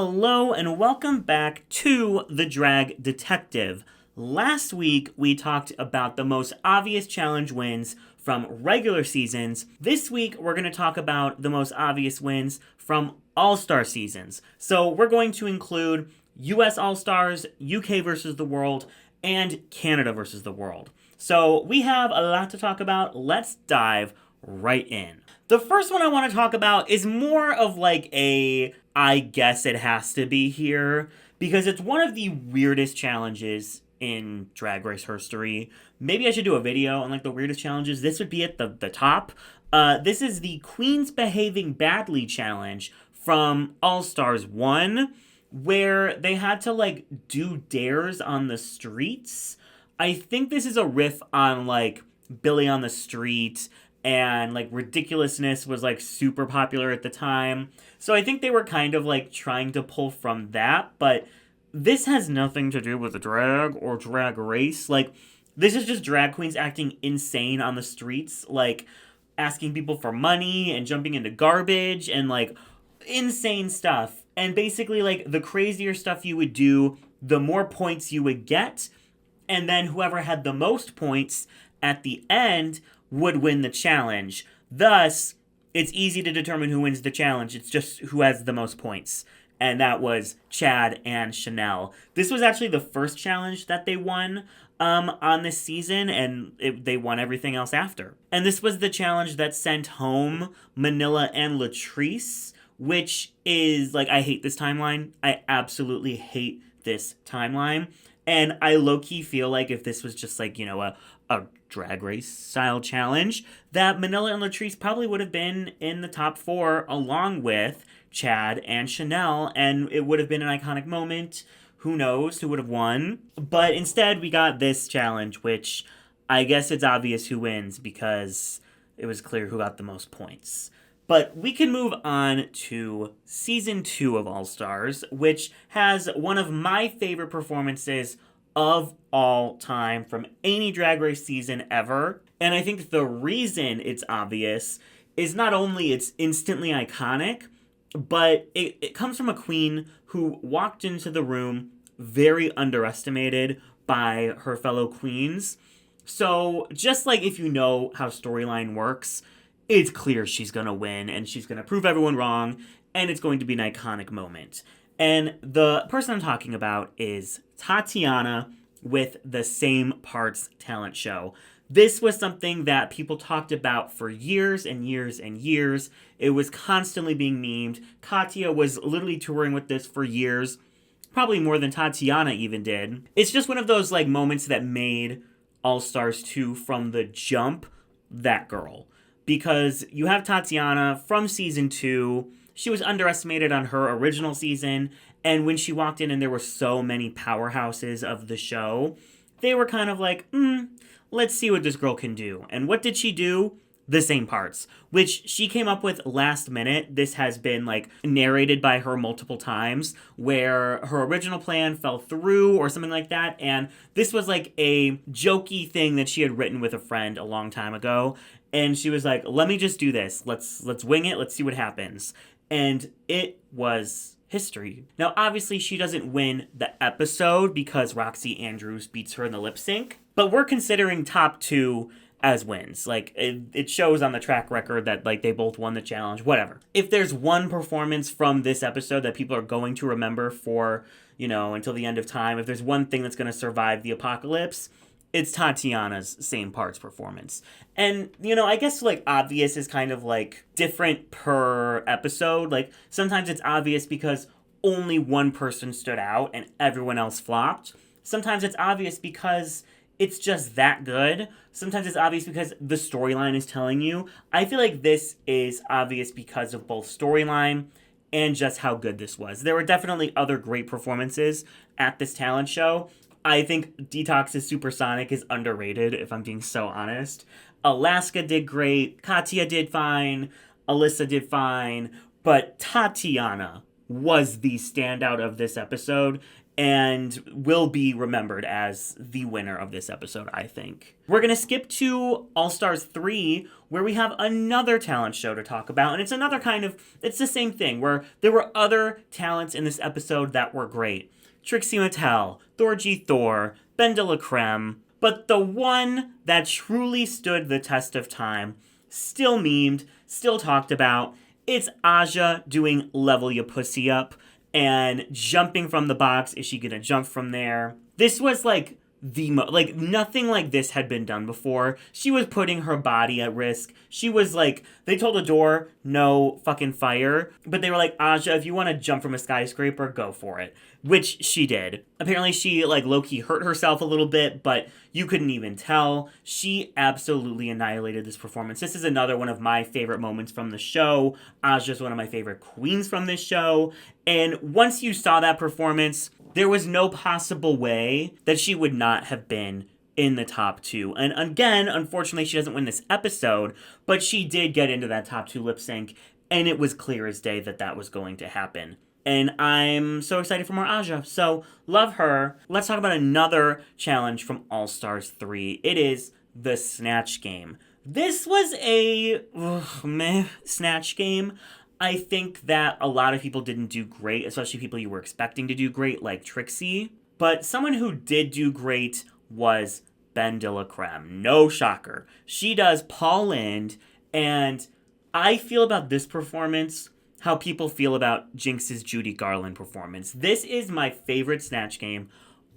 Hello and welcome back to The Drag Detective. Last week we talked about the most obvious challenge wins from regular seasons. This week we're going to talk about the most obvious wins from All-Star seasons. So we're going to include US All-Stars, UK versus the world, and Canada versus the world. So we have a lot to talk about. Let's dive right in. The first one I want to talk about is more of like I guess it has to be here, because it's one of the weirdest challenges in Drag Race history. Maybe I should do a video on like the weirdest challenges. This would be at the top. This is the Queens Behaving Badly challenge from All Stars 1, where they had to like do dares on the streets. I think this is a riff on like Billy on the Street, and like ridiculousness was like super popular at the time. So I think they were kind of like trying to pull from that, but this has nothing to do with drag or Drag Race. Like, this is just drag queens acting insane on the streets, like asking people for money and jumping into garbage and like insane stuff. And basically like the crazier stuff you would do, the more points you would get. And then whoever had the most points at the end would win the challenge. Thus, it's easy to determine who wins the challenge. It's just who has the most points. And that was Chad and Chanel. This was actually the first challenge that they won on this season, and they won everything else after. And this was the challenge that sent home Manila and Latrice, which is, like, I hate this timeline. I absolutely hate this timeline. And I low-key feel like if this was just, like, you know, a Drag Race style challenge, that Manila and Latrice probably would have been in the top 4 along with Chad and Chanel, and it would have been an iconic moment. Who knows who would have won? But instead, we got this challenge, which I guess it's obvious who wins because it was clear who got the most points. But we can move on to Season 2 of All Stars, which has one of my favorite performances of all time from any Drag Race season ever. And I think the reason it's obvious is not only it's instantly iconic, but it comes from a queen who walked into the room very underestimated by her fellow queens. So just like if you know how storyline works, it's clear she's going to win and she's going to prove everyone wrong, and it's going to be an iconic moment. And the person I'm talking about is Tatiana with the Same Parts talent show. This was something that people talked about for years and years and years. It was constantly being memed. Katya was literally touring with this for years, probably more than Tatiana even did. It's just one of those like moments that made All Stars 2 from the jump that girl. Because you have Tatiana from season 2. She was underestimated on her original season, and when she walked in and there were so many powerhouses of the show, they were kind of like, let's see what this girl can do. And what did she do? The Same Parts, which she came up with last minute. This has been like narrated by her multiple times where her original plan fell through or something like that. And this was like a jokey thing that she had written with a friend a long time ago. And she was like, let me just do this. Let's wing it. Let's see what happens. And it was history. Now, obviously, she doesn't win the episode because Roxy Andrews beats her in the lip sync. But we're considering top 2 as wins. Like, it shows on the track record that, like, they both won the challenge, whatever. If there's one performance from this episode that people are going to remember for, you know, until the end of time, if there's one thing that's going to survive the apocalypse, it's Tatiana's Same Parts performance. And, you know, I guess, like, obvious is kind of, like, different per episode. Like, sometimes it's obvious because only one person stood out and everyone else flopped. Sometimes it's obvious because it's just that good. Sometimes it's obvious because the storyline is telling you. I feel like this is obvious because of both storyline and just how good this was. There were definitely other great performances at this talent show. I think Detox's Supersonic is underrated, if I'm being so honest. Alaska did great. Katya did fine. Alyssa did fine. But Tatiana was the standout of this episode. and will be remembered as the winner of this episode, I think. We're going to skip to All Stars 3, where we have another talent show to talk about. And it's another it's the same thing, where there were other talents in this episode that were great. Trixie Mattel, Thorgy Thor, Ben de la Creme. But the one that truly stood the test of time, still memed, still talked about, it's Aja doing Level Ya Pussy Up and jumping from the box. Is she gonna jump from there? This was like nothing like this had been done before. She was putting her body at risk. She was like, they told Adore, no fucking fire. But they were like, Aja, if you want to jump from a skyscraper, go for it. Which she did. Apparently she like low-key hurt herself a little bit, but you couldn't even tell. She absolutely annihilated this performance. This is another one of my favorite moments from the show. Aja's one of my favorite queens from this show. And once you saw that performance, there was no possible way that she would not have been in the top 2. And again, unfortunately, she doesn't win this episode, but she did get into that top 2 lip sync, and it was clear as day that that was going to happen. And I'm so excited for more Aja. So, love her. Let's talk about another challenge from All Stars 3. It is the Snatch Game. This was a Snatch Game. I think that a lot of people didn't do great, especially people you were expecting to do great, like Trixie. But someone who did do great was Ben de la Creme. No shocker. She does Paul Lynde, and I feel about this performance how people feel about Jinx's Judy Garland performance. This is my favorite Snatch Game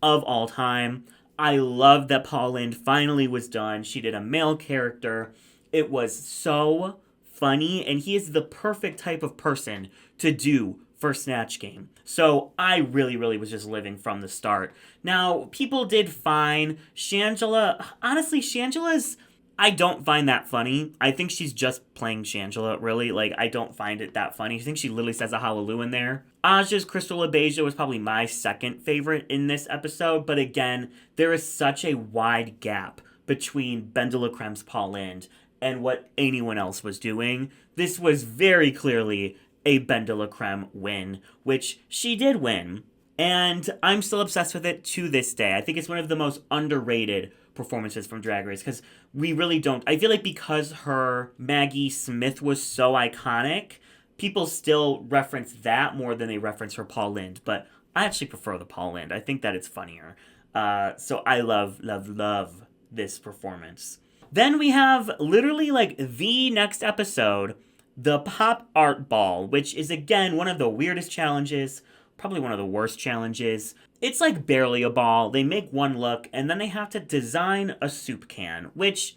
of all time. I love that Paul Lynde finally was done. She did a male character. It was so funny, and he is the perfect type of person to do for Snatch Game. So I really was just living from the start. Now, people did fine. Shangela, honestly, Shangela's, I don't find that funny. I think she's just playing Shangela, really. Like, I don't find it that funny. I think she literally says a hallelujah in there. Aja's Crystal LaBeija was probably my second favorite in this episode, but again, there is such a wide gap between Ben de la Creme's Paul Lynde and what anyone else was doing. This was very clearly a Ben de la Creme win, which she did win. And I'm still obsessed with it to this day. I think it's one of the most underrated performances from Drag Race, because we really don't. I feel like because her Maggie Smith was so iconic, people still reference that more than they reference her Paul Lynde. But I actually prefer the Paul Lynde. I think that it's funnier. So I love this performance. Then we have literally like the next episode, the Pop Art Ball, which is again one of the weirdest challenges, probably one of the worst challenges. It's like barely a ball. They make one look and then they have to design a soup can, which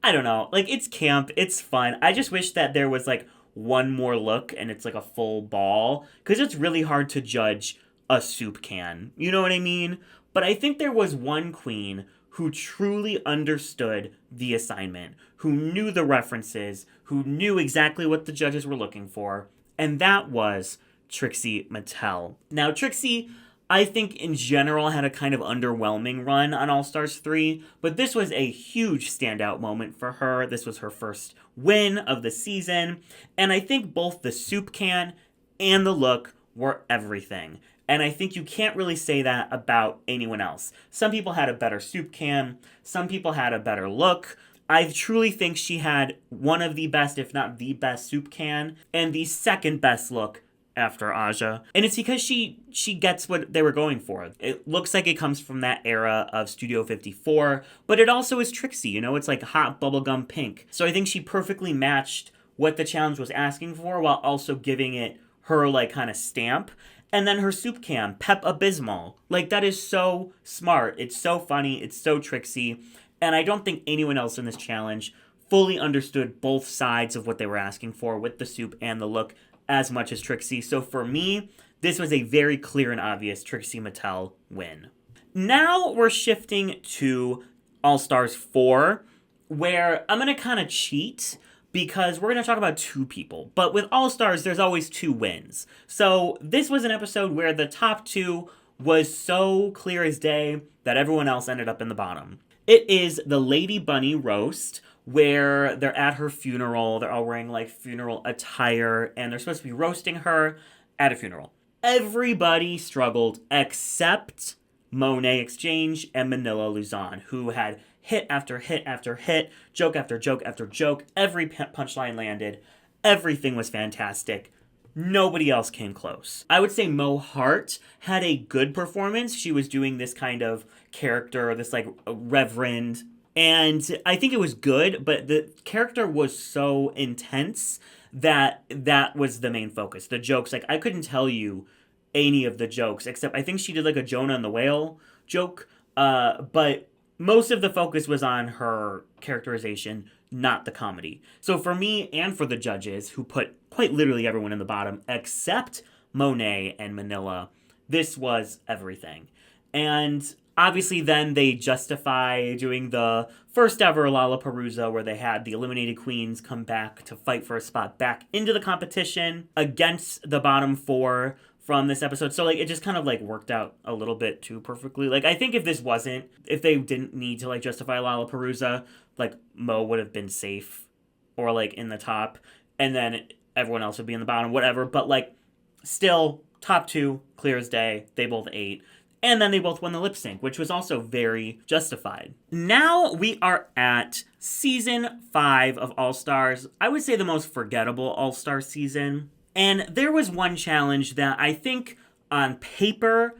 I don't know. Like, it's camp, it's fun. I just wish that there was like one more look and it's like a full ball, because it's really hard to judge a soup can. You know what I mean? But I think there was one queen who truly understood the assignment, who knew the references, who knew exactly what the judges were looking for, and that was Trixie Mattel. Now, Trixie, I think in general had a kind of underwhelming run on All Stars 3, but this was a huge standout moment for her. This was her first win of the season, and I think both the soup can and the look were everything. And I think you can't really say that about anyone else. Some people had a better soup can. Some people had a better look. I truly think she had one of the best, if not the best, soup can, and the second best look after Aja. And it's because she gets what they were going for. It looks like it comes from that era of Studio 54, but it also is Trixie, you know? It's like hot bubblegum pink. So I think she perfectly matched what the challenge was asking for while also giving it her, like, kind of stamp. And then her soup can, Pep-Abysmal. Like, that is so smart. It's so funny. It's so Trixie. And I don't think anyone else in this challenge fully understood both sides of what they were asking for with the soup and the look as much as Trixie. So for me, this was a very clear and obvious Trixie Mattel win. Now we're shifting to All Stars 4, where I'm going to kind of cheat, because we're going to talk about two people. But with All Stars, there's always two wins. So this was an episode where the top two was so clear as day that everyone else ended up in the bottom. It is the Lady Bunny roast, where they're at her funeral. They're all wearing like funeral attire, and they're supposed to be roasting her at a funeral. Everybody struggled except Monet Exchange and Manila Luzon, who had hit after hit after hit, joke after joke after joke. Every punchline landed. Everything was fantastic. Nobody else came close. I would say Mo Hart had a good performance. She was doing this kind of character, this like reverend, and I think it was good, but the character was so intense that that was the main focus. The jokes, like I couldn't tell you any of the jokes except I think she did like a Jonah and the Whale joke, but most of the focus was on her characterization, not the comedy. So for me and for the judges, who put quite literally everyone in the bottom except Monet and Manila, this was everything. And obviously then they justify doing the first ever Lollapalooza where they had the eliminated queens come back to fight for a spot back into the competition against the bottom four from this episode. So like it just kind of like worked out a little bit too perfectly. Like I think if they didn't need to like justify Lollapalooza, like Mo would have been safe or like in the top and then everyone else would be in the bottom, whatever. But like still top two, clear as day. They both ate. And then they both won the lip sync, which was also very justified. Now we are at season 5 of All Stars. I would say the most forgettable All Star season. And there was one challenge that I think on paper,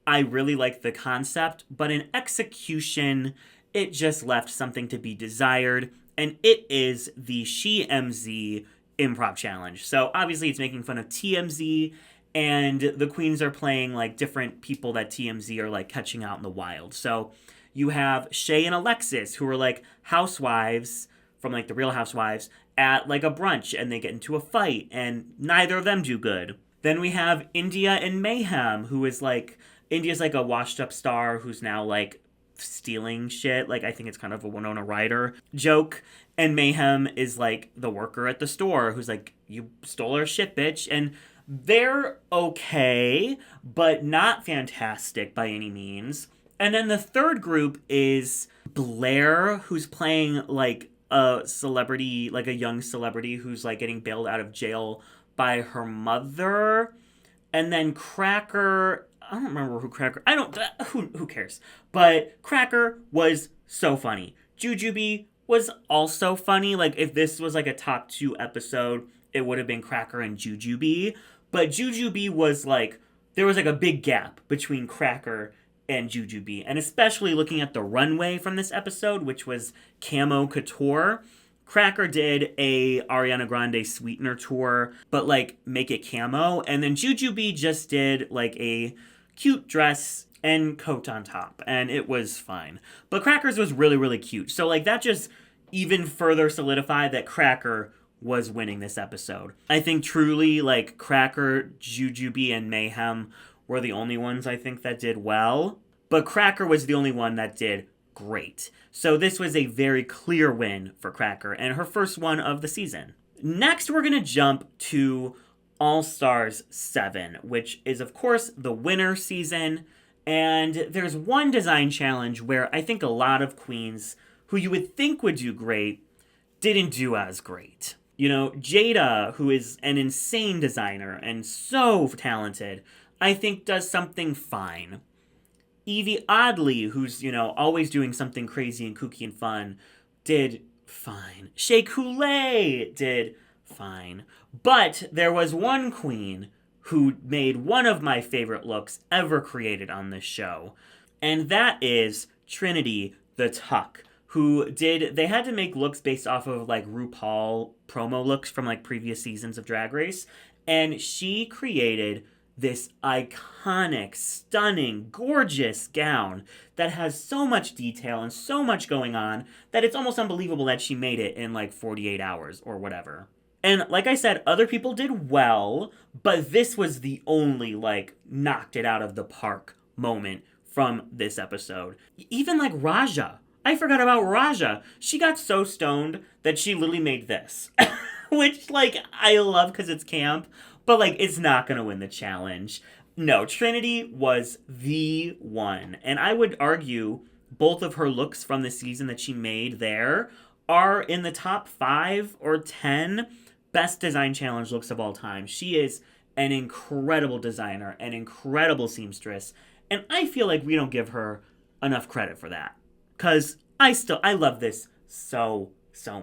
I really liked the concept, but in execution, it just left something to be desired. And it is the She MZ improv challenge. So obviously it's making fun of TMZ, and the queens are playing like different people that TMZ are like catching out in the wild. So you have Shay and Alexis, who are like housewives from like the Real Housewives at like a brunch, and they get into a fight and neither of them do good. Then we have India and Mayhem, who is like, India's like a washed up star who's now like stealing shit. Like I think it's kind of a Winona Ryder joke. And Mayhem is like the worker at the store who's like, you stole our shit, bitch. And they're okay, but not fantastic by any means. And then the third group is Blair, who's playing like a celebrity, like a young celebrity who's like getting bailed out of jail by her mother. And then Cracker, I don't remember who cares? But Cracker was so funny. Jujubee was also funny. Like if this was like a top 2 episode, it would have been Cracker and Jujubee. But Jujubee was like, there was like a big gap between Cracker and Jujubee. And especially looking at the runway from this episode, which was Camo Couture. Cracker did a Ariana Grande Sweetener tour, but like make it camo. And then Jujubee just did like a cute dress and coat on top. And it was fine. But Cracker's was really, really cute. So like that just even further solidified that Cracker was winning this episode. I think truly like Cracker, Jujubee, and Mayhem were the only ones I think that did well. But Cracker was the only one that did great. So this was a very clear win for Cracker and her first one of the season. Next, we're going to jump to All Stars 7, which is, of course, the winter season. And there's one design challenge where I think a lot of queens who you would think would do great didn't do as great. You know, Jada, who is an insane designer and so talented, I think does something fine. Evie Oddly, who's, you know, always doing something crazy and kooky and fun, did fine. Shea Coulee did fine. But there was one queen who made one of my favorite looks ever created on this show, and that is Trinity the Tuck, they had to make looks based off of like RuPaul promo looks from like previous seasons of Drag Race, and she created this iconic, stunning, gorgeous gown that has so much detail and so much going on that it's almost unbelievable that she made it in like 48 hours or whatever. And like I said, other people did well, but this was the only like knocked it out of the park moment from this episode. Even like Raja. I forgot about Raja. She got so stoned that she literally made this. Which, like, I love because it's camp, but, like, it's not going to win the challenge. No, Trinity was the one. And I would argue both of her looks from the season that she made there are in the top 5 or 10 best design challenge looks of all time. She is an incredible designer, an incredible seamstress, and I feel like we don't give her enough credit for that. Because I love this so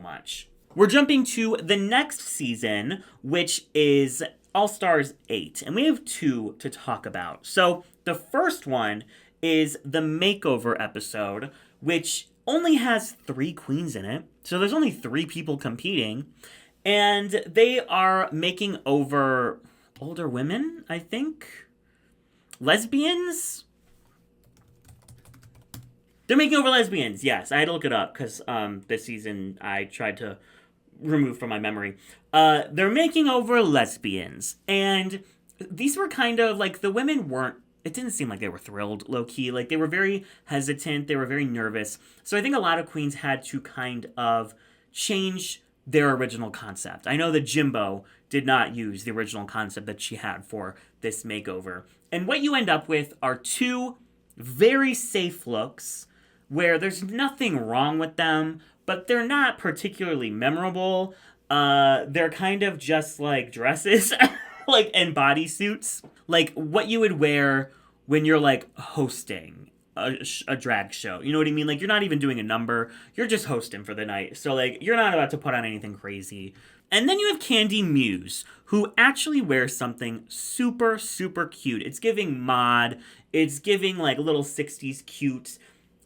much. We're jumping to the next season, which is All Stars 8, and we have 2 to talk about. So the first one is the makeover episode, which only has 3 queens in it. So there's only 3 people competing, and they are making over older women, I think. Lesbians? They're making over lesbians, yes. I had to look it up because this season I tried to remove from my memory. They're making over lesbians. And these were kind of like, the women weren't, it didn't seem like they were thrilled, low-key. Like, they were very hesitant. They were very nervous. So I think a lot of queens had to kind of change their original concept. I know that Jimbo did not use the original concept that she had for this makeover. And what you end up with are 2 very safe looks where there's nothing wrong with them, but they're not particularly memorable. They're kind of just like dresses, like, and bodysuits. Like what you would wear when you're like hosting a drag show. You know what I mean? Like, you're not even doing a number. You're just hosting for the night. So like, you're not about to put on anything crazy. And then you have Candy Muse, who actually wears something super cute. It's giving mod. It's giving like little 60s cute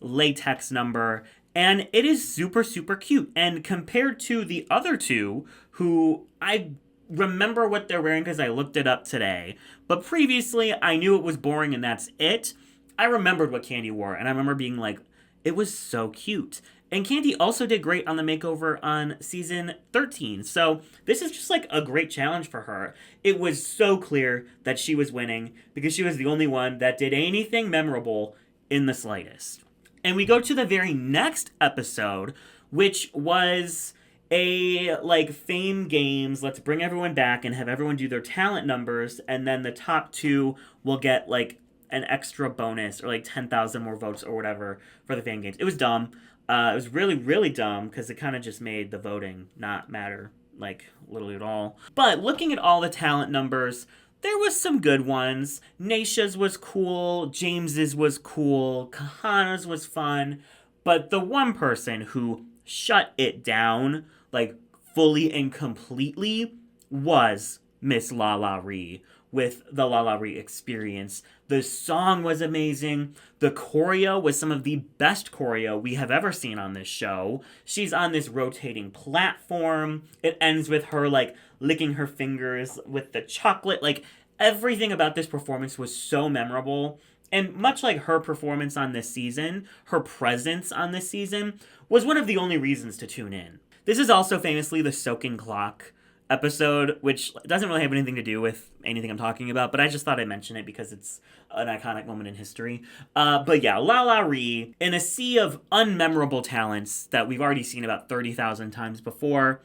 latex number, and it is super cute. And compared to the other 2, who I remember what they're wearing because I looked it up today, but previously I knew it was boring and that's it. I remembered what Candy wore, and I remember being like, it was so cute. And Candy also did great on the makeover on season 13. So this is just like a great challenge for her. It was so clear that she was winning because she was the only one that did anything memorable in the slightest. And we go to the very next episode, which was a like Fame Games, let's bring everyone back and have everyone do their talent numbers, and then the top 2 will get like an extra bonus or like 10,000 more votes or whatever for the Fame Games. It was dumb. It was really dumb because it kind of just made the voting not matter, like, literally at all. But looking at all the talent numbers, there was some good ones. Naisha's was cool. James's was cool. Kahana's was fun. But the one person who shut it down, like, fully and completely was Miss La Ree with the La Ree Experience. The song was amazing. The choreo was some of the best choreo we have ever seen on this show. She's on this rotating platform. It ends with her, like, licking her fingers with the chocolate. Like, everything about this performance was so memorable. And much like her performance on this season, her presence on this season was one of the only reasons to tune in. This is also famously the Soaking Clock episode, which doesn't really have anything to do with anything I'm talking about, but I just thought I'd mention it because it's an iconic moment in history. But yeah, La Ree, in a sea of unmemorable talents that we've already seen about 30,000 times before,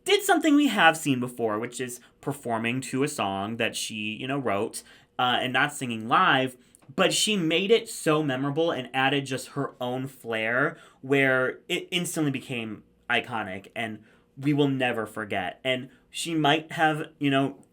did something we have seen before, which is performing to a song that she, wrote, and not singing live, but she made it so memorable and added just her own flair where it instantly became iconic and we will never forget. And she might have,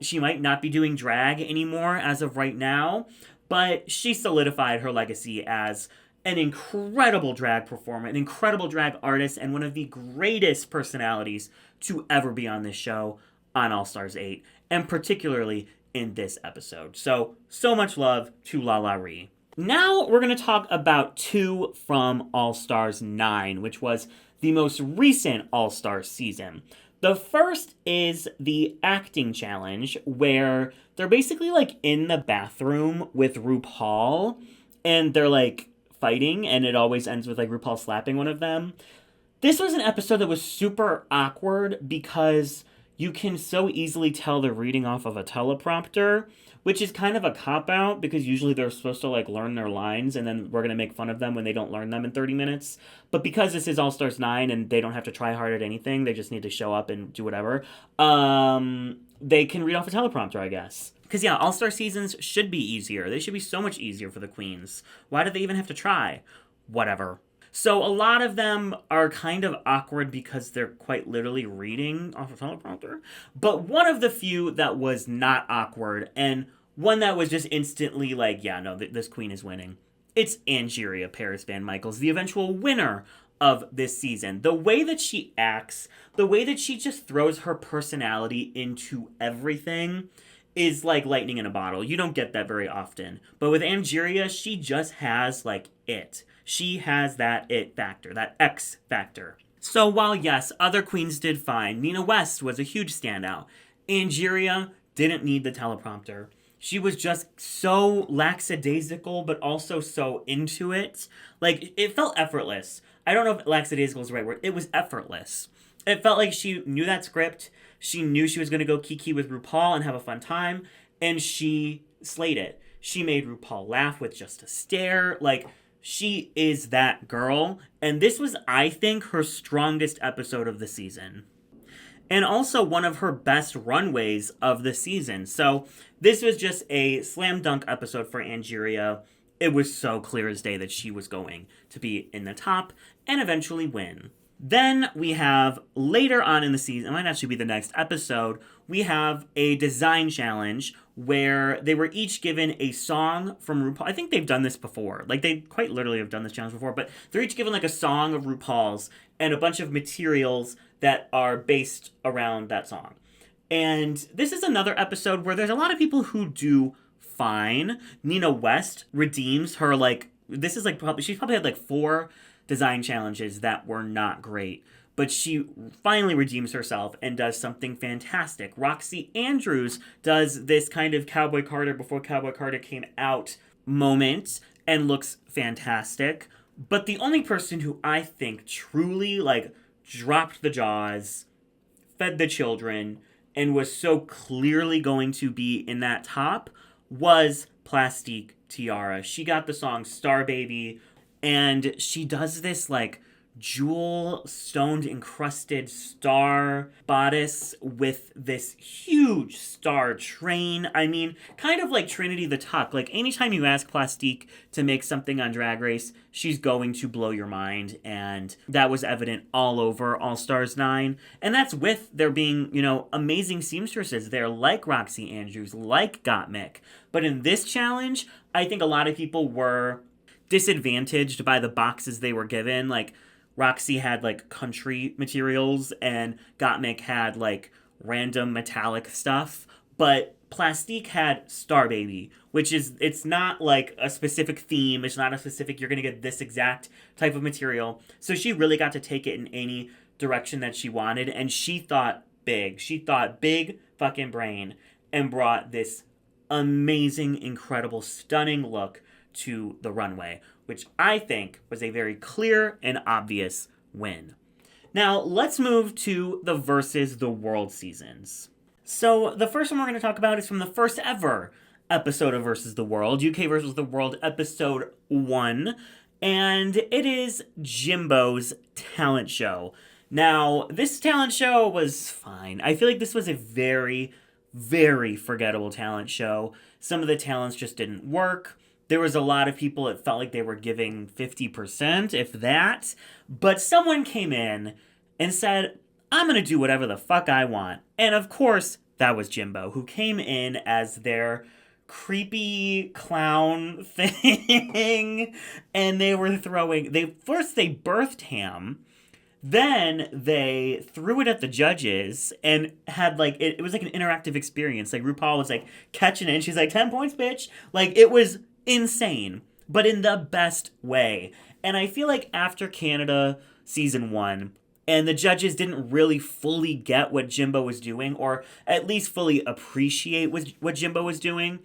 she might not be doing drag anymore as of right now, but she solidified her legacy as an incredible drag performer, an incredible drag artist, and one of the greatest personalities to ever be on this show on All Stars 8, and particularly in this episode. So much love to La Ree. Now we're going to talk about 2 from All Stars 9, which was the most recent All Stars season. The first is the acting challenge, where they're basically like in the bathroom with RuPaul, and they're like fighting, and it always ends with like RuPaul slapping one of them. This was an episode that was super awkward because you can so easily tell they're reading off of a teleprompter, which is kind of a cop-out because usually they're supposed to like learn their lines and then we're going to make fun of them when they don't learn them in 30 minutes. But because this is All Stars 9 and they don't have to try hard at anything, they just need to show up and do whatever, they can read off a teleprompter, I guess. Because yeah, All Star seasons should be easier. They should be so much easier for the queens. Why do they even have to try? Whatever. So a lot of them are kind of awkward because they're quite literally reading off a teleprompter. But one of the few that was not awkward, and one that was just instantly like, yeah, no, this queen is winning. It's Angeria Paris Van Michaels, the eventual winner of this season. The way that she acts, the way that she just throws her personality into everything is like lightning in a bottle. You don't get that very often. But with Angeria, she just has like it. She has that it factor, that X factor. So while yes, other queens did fine, Nina West was a huge standout. Angeria didn't need the teleprompter. She was just so lackadaisical, but also so into it. Like, it felt effortless. I don't know if lackadaisical is the right word. It was effortless. It felt like she knew that script. She knew she was going to go kiki with RuPaul and have a fun time. And she slayed it. She made RuPaul laugh with just a stare. Like, she is that girl. And this was, I think, her strongest episode of the season. And also one of her best runways of the season. So this was just a slam dunk episode for Angeria. It was so clear as day that she was going to be in the top and eventually win. Then we have later on in the season, it might actually be the next episode, we have a design challenge where they were each given a song from RuPaul. I think they've done this before. Like, they quite literally have done this challenge before, but they're each given like a song of RuPaul's and a bunch of materials that are based around that song. And this is another episode where there's a lot of people who do fine. Nina West redeems her, like, this is like she's probably had like 4 design challenges that were not great, but she finally redeems herself and does something fantastic. Roxy Andrews does this kind of Cowboy Carter before Cowboy Carter came out moment and looks fantastic. But the only person who I think truly like dropped the jaws, fed the children, and was so clearly going to be in that top was Plastique Tiara. She got the song Star Baby, and she does this like jewel stoned encrusted star bodice with this huge star train. I mean, kind of like Trinity the Tuck. Like, anytime you ask Plastique to make something on Drag Race, she's going to blow your mind, and that was evident all over All Stars 9. And that's with there being, you know, amazing seamstresses there like Roxy Andrews, like Gottmik. But in this challenge, I think a lot of people were disadvantaged by the boxes they were given. Like, Roxy had like country materials and Gottmik had like random metallic stuff, but Plastique had Star Baby, which is, it's not like a specific theme. It's not a specific, you're going to get this exact type of material. So she really got to take it in any direction that she wanted. And she thought big. She thought big fucking brain and brought this amazing, incredible, stunning look to the runway, which I think was a very clear and obvious win. Now, let's move to the Versus the World seasons. So, the first one we're going to talk about is from the first ever episode of Versus the World, UK Versus the World, episode 1, and it is Jimbo's talent show. Now, this talent show was fine. I feel like this was a very, very forgettable talent show. Some of the talents just didn't work. There was a lot of people, it felt like they were giving 50%, if that. But someone came in and said, I'm going to do whatever the fuck I want. And of course, that was Jimbo, who came in as their creepy clown thing. And they were throwing, they birthed him. Then they threw it at the judges and had like, it was like an interactive experience. Like, RuPaul was like catching it and she's like, 10 points, bitch. Like, it was insane, but in the best way. And I feel like after Canada season 1, and the judges didn't really fully get what Jimbo was doing, or at least fully appreciate what Jimbo was doing,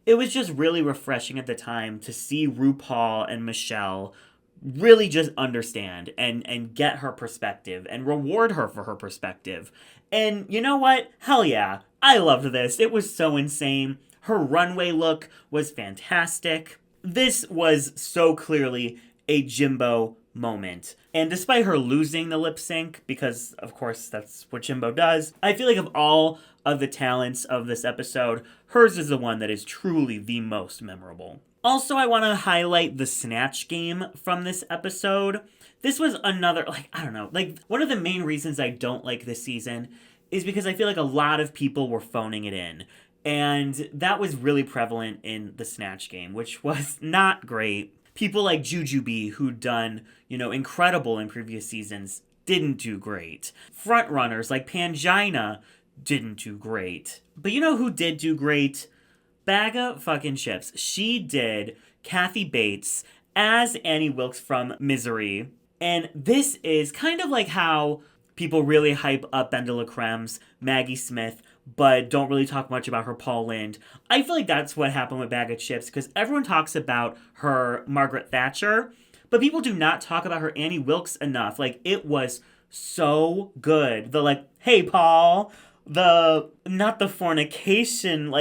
it was just really refreshing at the time to see RuPaul and Michelle really just understand and get her perspective and reward her for her perspective. And you know what? Hell yeah. I loved this. It was so insane. Her runway look was fantastic. This was so clearly a Jimbo moment. And despite her losing the lip sync, because of course that's what Jimbo does, I feel like of all of the talents of this episode, hers is the one that is truly the most memorable. Also, I want to highlight the Snatch Game from this episode. This was another, I don't know, one of the main reasons I don't like this season is because I feel like a lot of people were phoning it in. And that was really prevalent in the Snatch Game, which was not great. People like Jujubee, who'd done, incredible in previous seasons, didn't do great. Frontrunners like Pangina didn't do great. But you know who did do great? Bag of fucking chips. She did Kathy Bates as Annie Wilkes from Misery. And this is kind of like how people really hype up Ben de la Creme's Maggie Smith, but don't really talk much about her Paul Lind. I feel like that's what happened with Bag of Chips, because everyone talks about her Margaret Thatcher, but people do not talk about her Annie Wilkes enough. It was so good. Hey, Paul, not the fornication,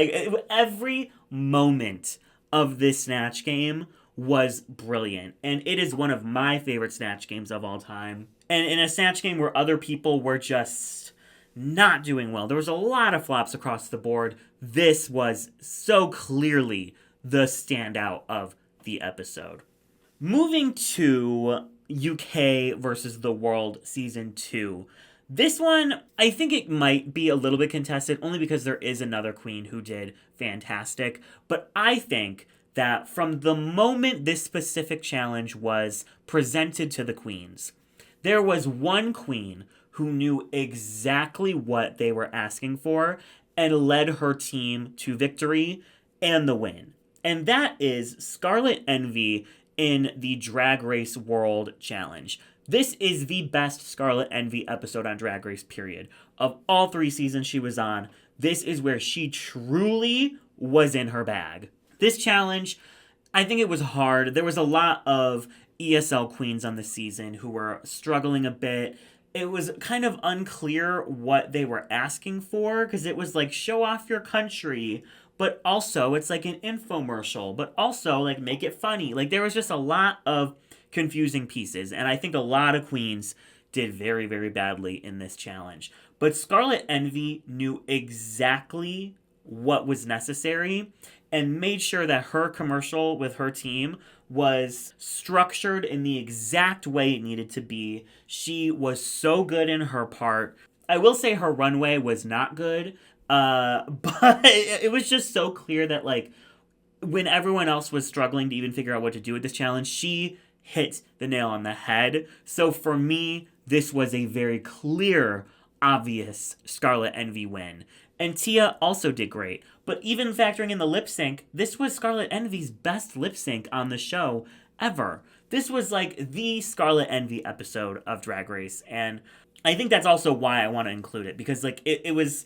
every moment of this Snatch Game was brilliant, and it is one of my favorite Snatch Games of all time. And in a Snatch Game where other people were just not doing well, there was a lot of flops across the board. This was so clearly the standout of the episode. Moving to UK versus the World Season 2. This one, I think it might be a little bit contested, only because there is another queen who did fantastic. But I think that from the moment this specific challenge was presented to the queens, there was one queen who knew exactly what they were asking for and led her team to victory and the win. And that is Scarlet Envy in the Drag Race World Challenge. This is the best Scarlet Envy episode on Drag Race, period. Of all 3 seasons she was on, this is where she truly was in her bag. This challenge, I think it was hard. There was a lot of ESL queens on the season who were struggling a bit. It was kind of unclear what they were asking for, because it was show off your country, but also it's an infomercial, but also make it funny. There was just a lot of confusing pieces, and I think a lot of queens did very, very badly in this challenge. But Scarlet Envy knew exactly what was necessary and made sure that her commercial with her team was structured in the exact way it needed to be. She was so good in her part. I will say her runway was not good, but it was just so clear that when everyone else was struggling to even figure out what to do with this challenge, she hit the nail on the head. So for me, this was a very clear, obvious Scarlet Envy win. And Tia also did great. But even factoring in the lip sync, this was Scarlet Envy's best lip sync on the show ever. This was the Scarlet Envy episode of Drag Race. And I think that's also why I want to include it, because it was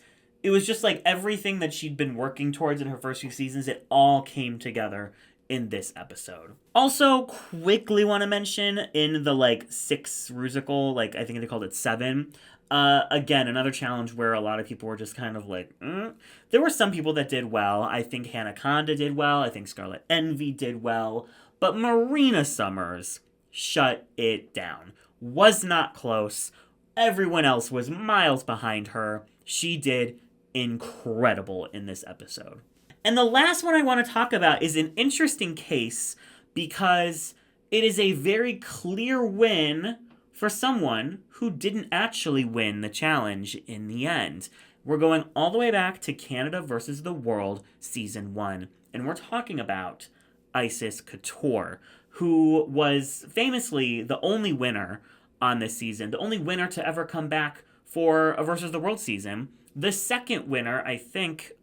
just everything that she'd been working towards in her first few seasons, it all came together in this episode. Also, quickly want to mention in the 6 Rusical, I think they called it 7. Again, another challenge where a lot of people were just kind of There were some people that did well. I think Hannah Conda did well. I think Scarlet Envy did well. But Marina Summers shut it down. Was not close. Everyone else was miles behind her. She did incredible in this episode. And the last one I want to talk about is an interesting case because it is a very clear win for someone who didn't actually win the challenge in the end. We're going all the way back to Canada versus the World Season 1. And we're talking about Isis Couture, who was famously the only winner on this season, the only winner to ever come back for a Versus the World season. The second winner, I think,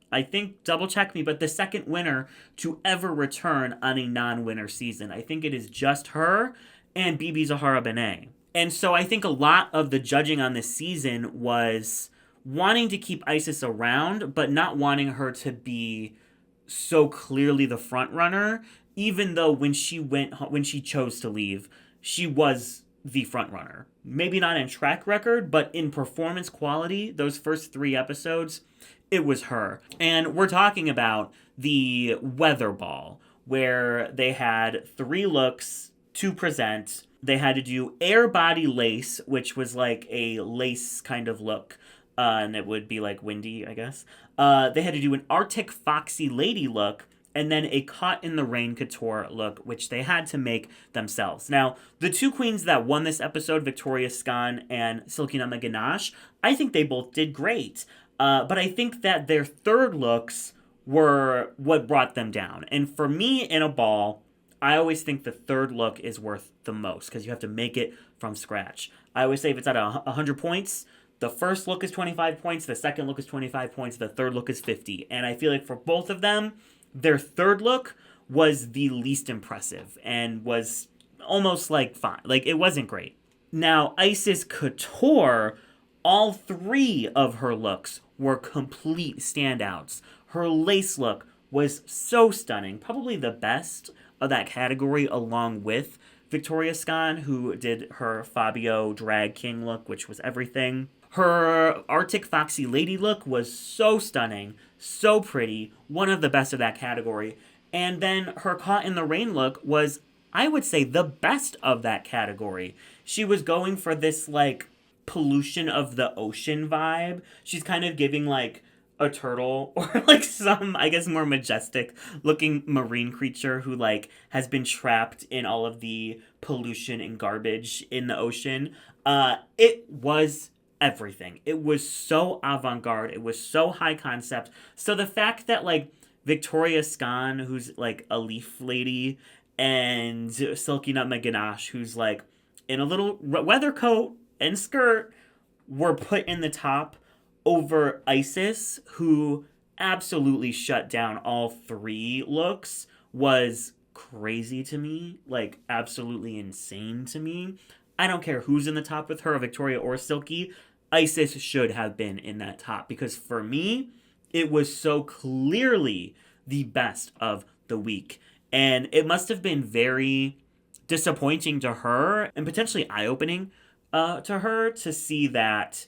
double check me, but the second winner to ever return on a non-winner season. I think it is just her and Bibi Zahara Benet. And so I think a lot of the judging on this season was wanting to keep Isis around, but not wanting her to be so clearly the front runner, even though when she chose to leave, she was the front runner. Maybe not in track record, but in performance quality, those first 3 episodes, it was her. And we're talking about the Weather Ball, where they had 3 looks to present. They had to do Air Body Lace, which was a lace kind of look, and it would be windy, I guess. They had to do an Arctic Foxy Lady look, and then a Caught in the Rain couture look, which they had to make themselves. Now, the two queens that won this episode, Victoria Scone and Silky Nama Ganache, I think they both did great. But I think that their third looks were what brought them down. And for me, in a ball, I always think the third look is worth the most because you have to make it from scratch. I always say if it's at 100 points, the first look is 25 points, the second look is 25 points, the third look is 50. And I feel like for both of them, their third look was the least impressive and was almost like fine. Like, it wasn't great. Now, Isis Couture, all three of her looks were complete standouts. Her lace look was so stunning, probably the best of that category, along with Victoria Scone, who did her Fabio Drag King look, which was everything. Her Arctic Foxy Lady look was so stunning, so pretty, one of the best of that category. And then her Caught in the Rain look was, I would say, the best of that category. She was going for this, like, pollution of the ocean vibe. She's kind of giving, like, a turtle or like some, I guess, more majestic looking marine creature who like has been trapped in all of the pollution and garbage in the ocean. It was everything. It was so avant-garde. It was so high concept. So the fact that like Victoria Scone, who's like a leaf lady, and Silky Nutmeg Ganache, who's like in a little weather coat and skirt, were put in the top over Isis, who absolutely shut down all three looks, was crazy to me. Like, absolutely insane to me. I don't care who's in the top with her, Victoria or Silky. Isis should have been in that top, because for me, it was so clearly the best of the week. And it must have been very disappointing to her and potentially eye-opening to her to see that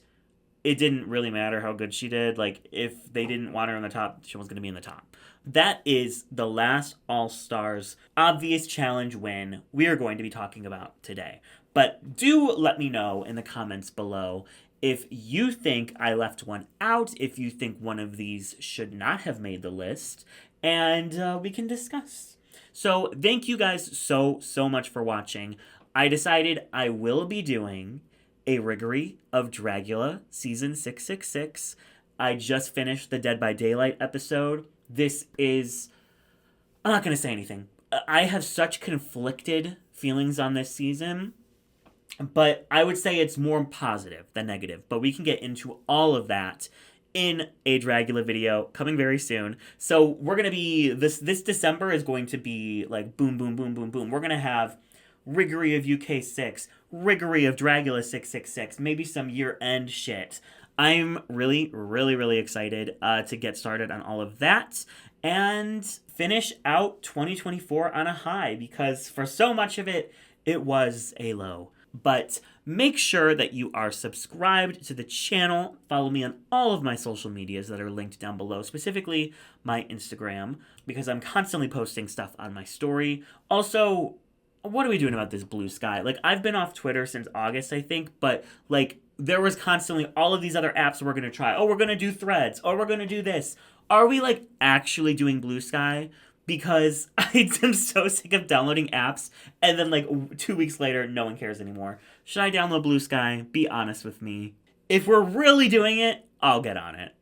it didn't really matter how good she did. Like, if they didn't want her in the top, she was going to be in the top. That is the last All-Stars obvious challenge win we are going to be talking about today. But do let me know in the comments below if you think I left one out, if you think one of these should not have made the list, and we can discuss. So thank you guys so much for watching. I decided I will be doing a Riggery of Dragula season 666. I just finished the Dead by Daylight episode. This is... I'm not going to say anything. I have such conflicted feelings on this season, but I would say it's more positive than negative. But we can get into all of that in a Dragula video coming very soon. So we're going to be... This December is going to be like boom, boom, boom, boom, boom. We're going to have Riggery of UK6, Riggery of Dragula 666, maybe some year-end shit. I'm really excited to get started on all of that and finish out 2024 on a high, because for so much of it, it was a low. But make sure that you are subscribed to the channel. Follow me on all of my social medias that are linked down below, specifically my Instagram, because I'm constantly posting stuff on my story. Also, what are we doing about this blue sky? Like, I've been off Twitter since August, I think, but, like, there was constantly all of these other apps we're going to try. Oh, we're going to do Threads. Oh, we're going to do this. Are we, like, actually doing blue sky? Because I am so sick of downloading apps, and then, like, 2 weeks later, no one cares anymore. Should I download blue sky? Be honest with me. If we're really doing it, I'll get on it.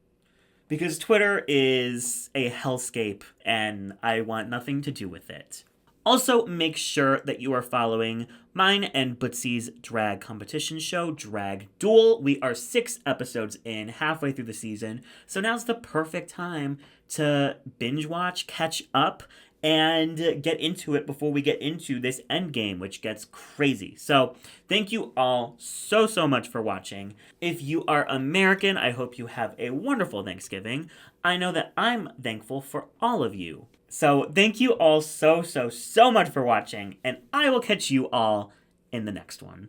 Because Twitter is a hellscape, and I want nothing to do with it. Also, make sure that you are following mine and Bootsy's drag competition show, Drag Duel. We are 6 episodes in, halfway through the season, so now's the perfect time to binge watch, catch up, and get into it before we get into this endgame, which gets crazy. So, thank you all so much for watching. If you are American, I hope you have a wonderful Thanksgiving. I know that I'm thankful for all of you. So thank you all so much for watching, and I will catch you all in the next one.